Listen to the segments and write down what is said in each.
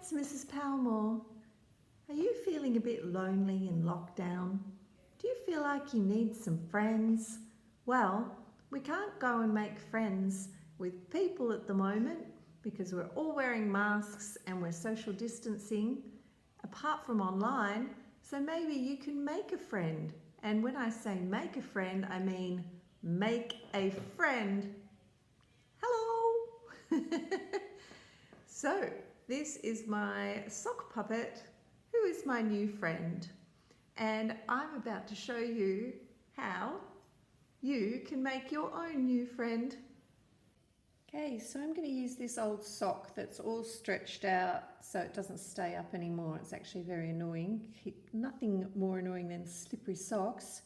it's Mrs. Palmore. Are you feeling a bit lonely in lockdown? Do you feel like you need some friends? Well, we can't go and make friends with people at the moment because we're all wearing masks and we're social distancing, apart from online, so maybe you can make a friend. And when I say make a friend, I mean make a friend. Hello! So, this is my sock puppet, who is my new friend. And I'm about to show you how you can make your own new friend. Okay, so I'm going to use this old sock that's all stretched out so it doesn't stay up anymore. It's actually very annoying. Nothing more annoying than slippery socks.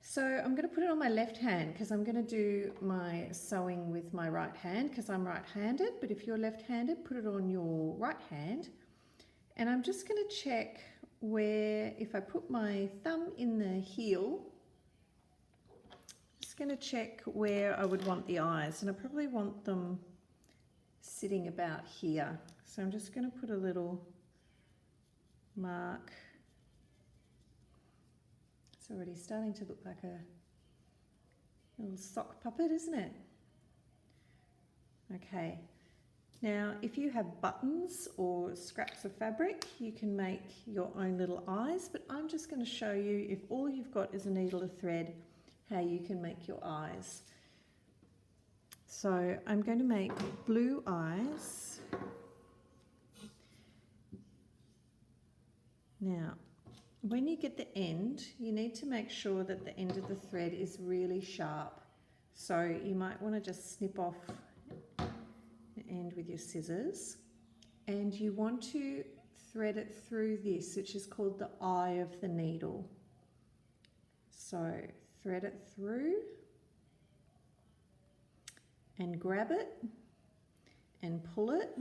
So I'm going to put it on my left hand because I'm going to do my sewing with my right hand because I'm right-handed, but if you're left-handed, put it on your right hand. And I'm just going to check where, if I put my thumb in the heel, just going to check where I would want the eyes, and I probably want them sitting about here. So I'm just going to put a little mark. It's already starting to look like a little sock puppet, isn't it? Okay, now if you have buttons or scraps of fabric, you can make your own little eyes, but I'm just going to show you, if all you've got is a needle or thread, how you can make your eyes. So I'm going to make blue eyes. Now, when you get the end, you need to make sure that the end of the thread is really sharp. So you might want to just snip off the end with your scissors, and you want to thread it through this, which is called the eye of the needle. So thread it through and grab it and pull it.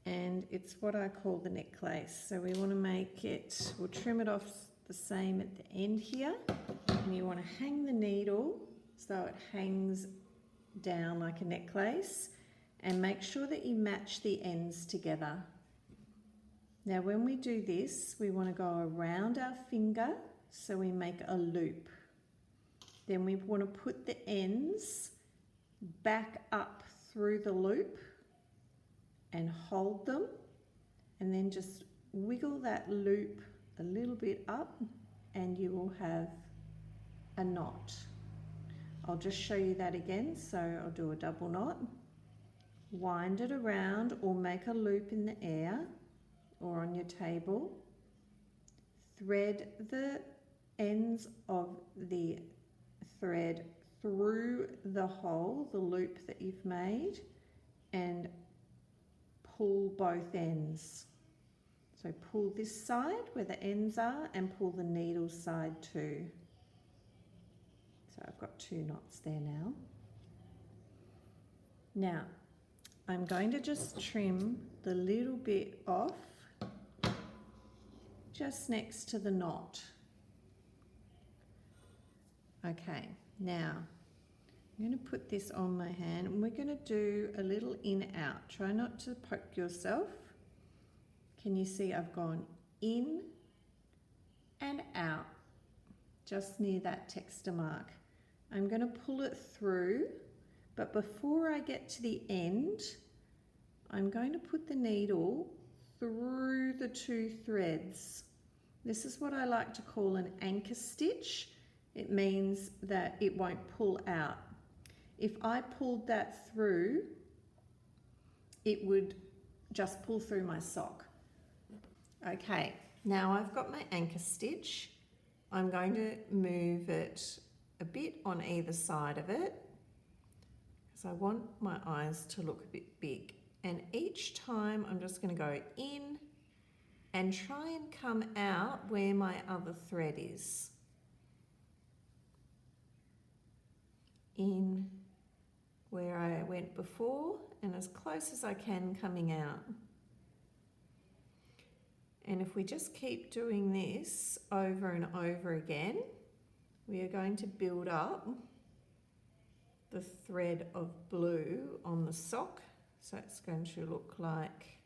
And it's what I call the necklace. So we want to make it, we'll trim it off the same at the end here. And you want to hang the needle so it hangs down like a necklace, and make sure that you match the ends together. Now when we do this, we want to go around our finger so we make a loop. Then we want to put the ends back up through the loop and hold them, and then just wiggle that loop a little bit up and you will have a knot. I'll just show you that again. So I'll do a double knot, wind it around or make a loop in the air or on your table, thread the ends of the thread through the hole, the loop that you've made, and pull both ends. So pull this side where the ends are and pull the needle side too. So I've got 2 knots there now. Now I'm going to just trim the little bit off just next to the knot. Okay, now I'm going to put this on my hand and we're going to do a little in out. Try not to poke yourself. Can you see I've gone in and out just near that texture mark. I'm going to pull it through, but before I get to the end, I'm going to put the needle through the 2 threads. This is what I like to call an anchor stitch. It means that it won't pull out. If I pulled that through, it would just pull through my sock. Okay, now I've got my anchor stitch. I'm going to move it a bit on either side of it because I want my eyes to look a bit big. And each time I'm just going to go in and try and come out where my other thread is. In where I went before and as close as I can coming out. And if we just keep doing this over and over again, we are going to build up the thread of blue on the sock. So it's going to look like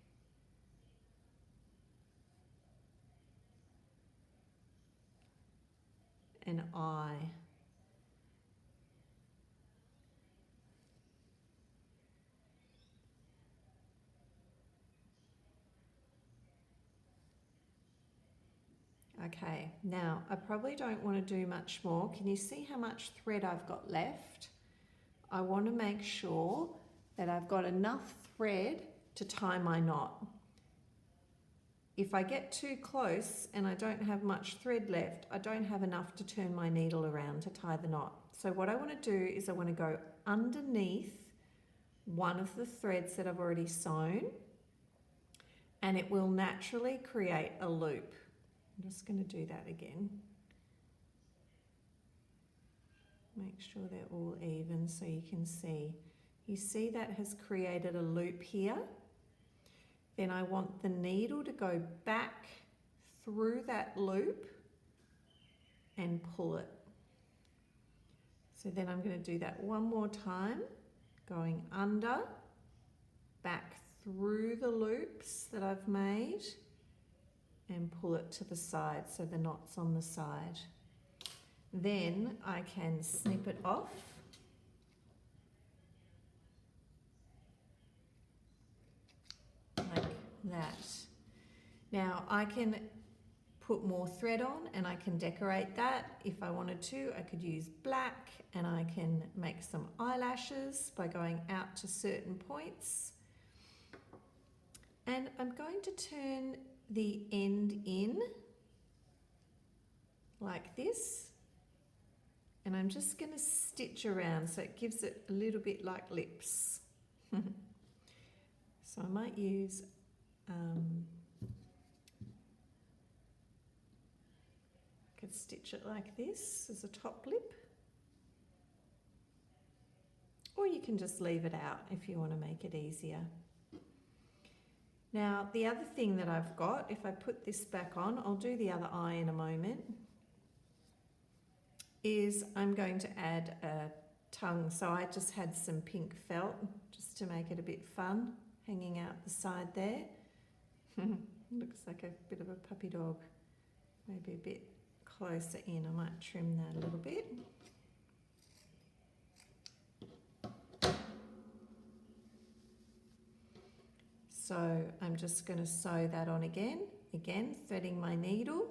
an eye. Okay, now I probably don't want to do much more. Can you see how much thread I've got left? I want to make sure that I've got enough thread to tie my knot. If I get too close and I don't have much thread left, I don't have enough to turn my needle around to tie the knot. So what I want to do is I want to go underneath one of the threads that I've already sewn, and it will naturally create a loop. I'm just going to do that again. Make sure they're all even so you can see. You see that has created a loop here. Then I want the needle to go back through that loop and pull it. So then I'm going to do that one more time, going under, back through the loops that I've made, and pull it to the side so the knot's on the side. Then I can snip it off. Like that. Now I can put more thread on and I can decorate that. If I wanted to, I could use black, and I can make some eyelashes by going out to certain points. And I'm going to turn the end in like this, and I'm just going to stitch around so it gives it a little bit like lips. So I might use could stitch it like this as a top lip, or you can just leave it out if you want to make it easier. Now the other thing that I've got, if I put this back on, I'll do the other eye in a moment, is I'm going to add a tongue. So I just had some pink felt just to make it a bit fun, hanging out the side there. Looks like a bit of a puppy dog, maybe a bit closer in. I might trim that a little bit. So I'm just going to sew that on again, threading my needle,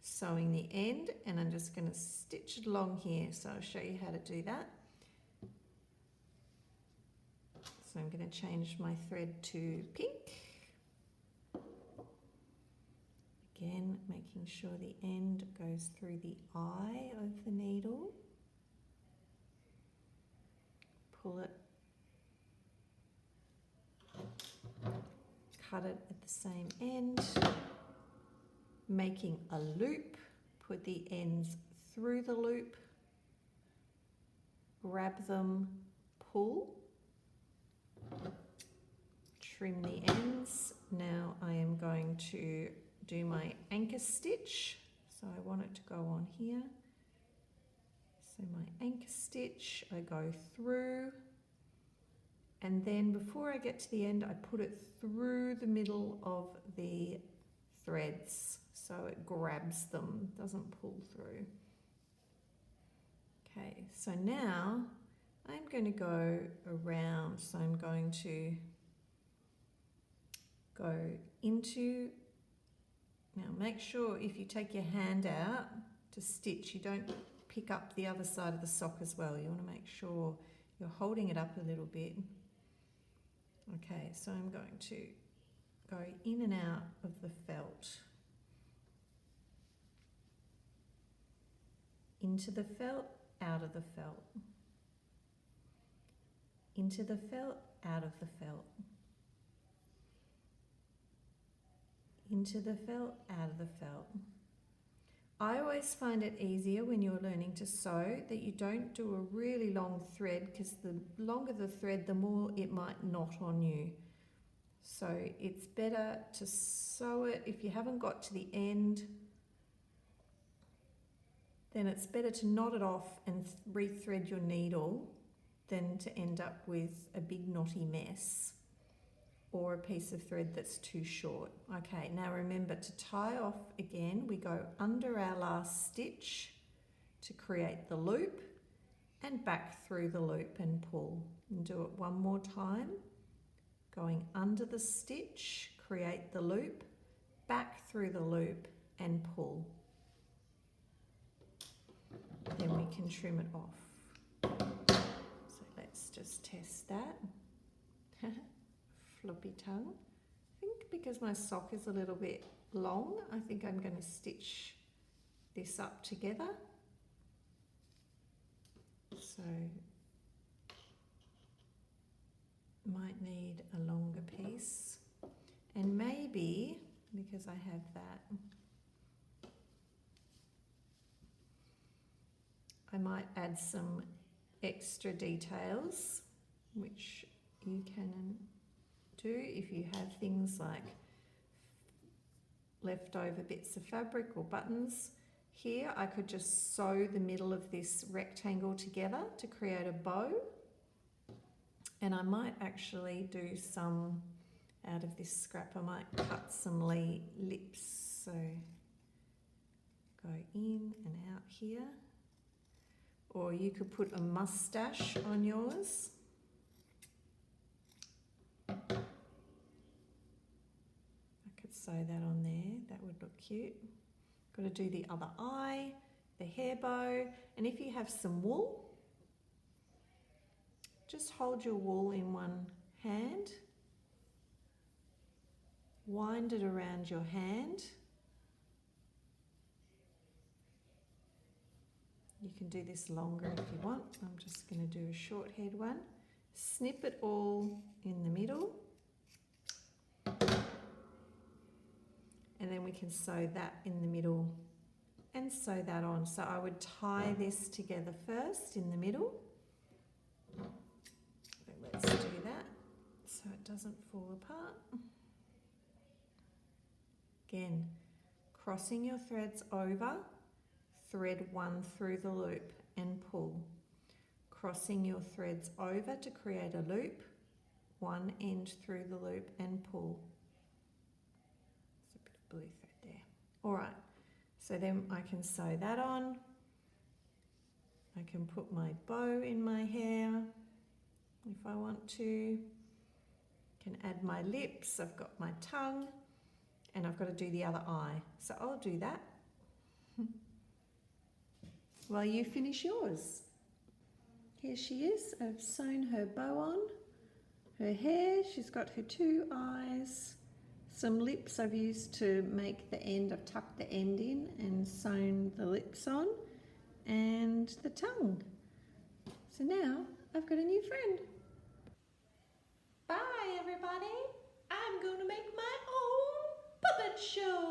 sewing the end, and I'm just going to stitch it along here. So I'll show you how to do that. So I'm going to change my thread to pink. Again, making sure the end goes through the eye of the needle. Pull it, cut it at the same end, making a loop, put the ends through the loop, grab them, pull, trim the ends. Now I am going to do my anchor stitch. So I want it to go on here. So my anchor stitch, I go through, and then before I get to the end, I put it through the middle of the threads so it grabs them, doesn't pull through. Okay, so now I'm going to go around. So I'm going to go into, now make sure if you take your hand out to stitch, you don't pick up the other side of the sock as well. You want to make sure you're holding it up a little bit. Okay, so I'm going to go in and out of the felt. Into the felt, out of the felt. Into the felt, out of the felt. Into the felt, out of the felt. I always find it easier when you're learning to sew that you don't do a really long thread, because the longer the thread, the more it might knot on you. So it's better to sew it. If you haven't got to the end, then it's better to knot it off and rethread your needle than to end up with a big knotty mess or a piece of thread that's too short. Okay, now remember to tie off again, we go under our last stitch to create the loop, and back through the loop and pull. And do it one more time. Going under the stitch, create the loop, back through the loop and pull. Then we can trim it off. So let's just test that. Floppy tongue. I think because my sock is a little bit long, I think I'm going to stitch this up together. So might need a longer piece, and maybe because I have that, I might add some extra details, which you can do if you have things like leftover bits of fabric or buttons. Here I could just sew the middle of this rectangle together to create a bow, and I might actually do some out of this scrap. I might cut some lips, so go in and out here, or you could put a mustache on yours. I could sew that on there, that would look cute. Got to do the other eye, the hair bow, and if you have some wool, just hold your wool in one hand, wind it around your hand. You can do this longer if you want. I'm just going to do a short head one. Snip it all in the middle. And then we can sew that in the middle and sew that on. So I would tie this together first in the middle. Let's do that so it doesn't fall apart. Again, crossing your threads over, thread one through the loop and pull. Crossing your threads over to create a loop, one end through the loop and pull. There's a bit of blue thread there. All right, so then I can sew that on. I can put my bow in my hair if I want to. Can add my lips, I've got my tongue, and I've got to do the other eye. So I'll do that while you finish yours. Here she is. I've sewn her bow on, her hair, she's got her two eyes, some lips I've used to make the end, I've tucked the end in and sewn the lips on, and the tongue. So now I've got a new friend. Bye everybody, I'm going to make my own puppet show.